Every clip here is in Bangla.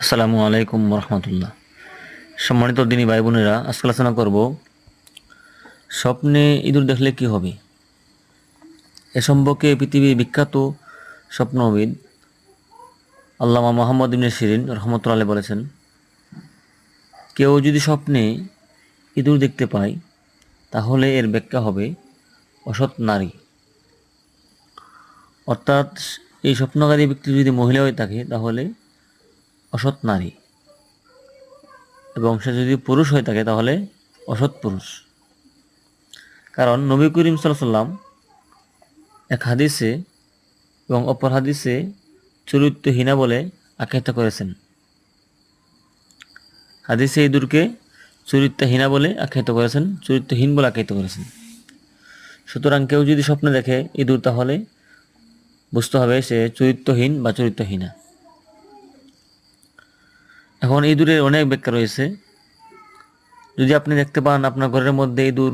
আসসালামু আলাইকুম রহমতুল্লাহ। সম্মানিত দিনী ভাই বোনেরা, আজকে আলোচনা করব স্বপ্নে ইঁদুর দেখলে কি হবে। এ সম্পর্কে পৃথিবীর বিখ্যাত স্বপ্নবিদ আল্লামা মোহাম্মদ ইবনে শিরিন রহমতুল্লাহ আলাইহি বলেছেন, কেউ যদি স্বপ্নে ইঁদুর দেখতে পায় তাহলে এর ব্যাখ্যা হবে অসৎ নারী। অর্থাৎ এই স্বপ্নকারী ব্যক্তি যদি মহিলা হয়ে থাকে তাহলে অসৎ নারী, এবং সে যদি পুরুষ হয়ে থাকে তাহলে অসৎ পুরুষ। কারণ নবী করিম সাল্লাল্লাহু আলাইহি ওয়াসাল্লাম এক হাদিসে এবং অপর হাদিসে চরিত্রহীনা বলে আখ্যায়িত করেছেন। হাদিসে ইঁদুরকে চরিত্রহীনা বলে আখ্যায়িত করেছেন, চরিত্রহীন বলে আখ্যায়িত করেছেন। সুতরাং কেউ যদি স্বপ্নে দেখে ইঁদুর তাহলে বুঝতে হবে সে চরিত্রহীন বা চরিত্রহীনা। এখন ইঁদুরের অনেক ব্যাখ্যা রয়েছে। যদি আপনি দেখতে পান আপনার ঘরের মধ্যে ইঁদুর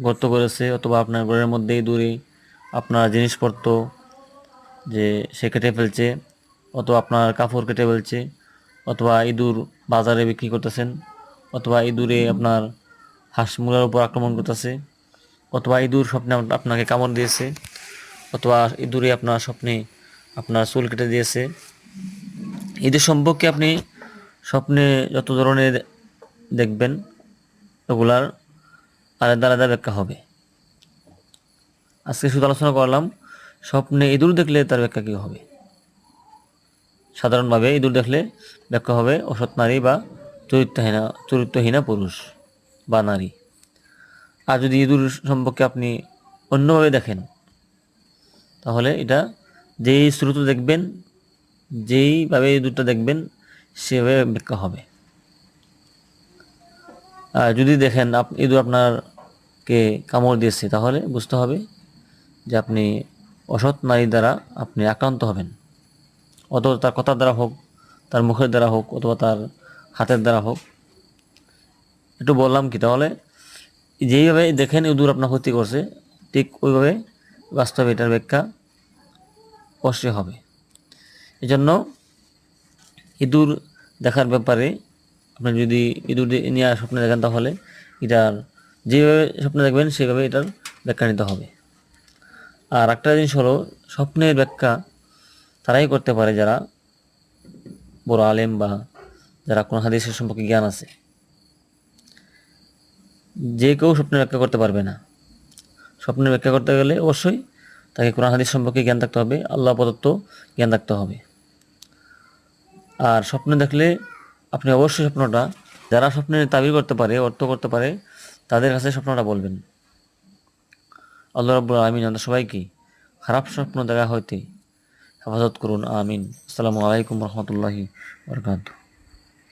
গর্ত করেছে, অথবা আপনার ঘরের মধ্যে ইঁদুরে আপনার জিনিসপত্র যে সে কেটে ফেলছে, অথবা আপনার কাপড় কেটে ফেলছে, অথবা ইঁদুর বাজারে বিক্রি করতেছেন, অথবা ইঁদুরে আপনার হাঁস মুরগার উপর আক্রমণ করতেছে, অথবা ইঁদুর স্বপ্নে আপনাকে কামড় দিয়েছে, অথবা ইঁদুরে আপনার স্বপ্নে আপনার চুল কেটে দিয়েছে। এদের সম্পর্কে আপনি স্বপ্নে যত ধরনের দেখবেন ওগুলার আলাদা আলাদা ব্যাখ্যা হবে। আজকে শুধু আলোচনা করলাম স্বপ্নে ইঁদুর দেখলে তার ব্যাখ্যা কী হবে। সাধারণভাবে ইঁদুর দেখলে ব্যাখ্যা হবে অসৎ নারী বা চরিত্রহীনা পুরুষ বা নারী। আর যদি ইঁদুর সম্পর্কে আপনি অন্যভাবে দেখেন তাহলে এটা যেই স্রোত দেখবেন, যেইভাবে ইঁদুরটা দেখবেন সেভাবে ব্যাখ্যা হবে। আর যদি দেখেন ইঁদুর আপনারকে কামড় দিয়েছে তাহলে বুঝতে হবে যে আপনি অসৎ নারী দ্বারা আপনি আক্রান্ত হবেন। অথবা তার কথার দ্বারা হোক, তার মুখের দ্বারা হোক, অথবা তার হাতের দ্বারা হোক। একটু বললাম কি, তাহলে যেইভাবে দেখেন ইঁদুর আপনার ক্ষতি করছে ঠিক ওইভাবে বাস্তবে এটার ব্যাখ্যা অবশ্যই হবে। এজন্য ইঁদুর দেখার ব্যাপারে আপনি যদি ইঁদুর নিয়ে স্বপ্নে দেখেন তাহলে এটার যেভাবে স্বপ্নে দেখবেন সেভাবে এটার ব্যাখ্যা নিতে হবে। আর একটা জিনিস হলো, স্বপ্নের ব্যাখ্যা তারাই করতে পারে যারা বড় আলেম বা যারা কোনো হাদিসের সম্পর্কে জ্ঞান আছে। যে কেউ স্বপ্নের ব্যাখ্যা করতে পারবে না। স্বপ্নের ব্যাখ্যা করতে গেলে অবশ্যই তাকে কোরআন হাদিস সম্পর্কে জ্ঞান থাকতে হবে, আল্লাহ প্রদত্ত জ্ঞান থাকতে হবে। আর স্বপ্ন দেখলে আপনি অবশ্যই স্বপ্নটা, যারা স্বপ্নের তাবির করতে পারে, অর্থ করতে পারে, তাদের কাছে স্বপ্নটা বলবেন। আল্লাহ রাব্বুল আলামিন আমাদের সবাইকে খারাপ স্বপ্ন দেখা হইতে হেফাজত করুন, আমিন। আসসালামু আলাইকুম রহমতুল্লাহি ওয়া বারাকাতুহু।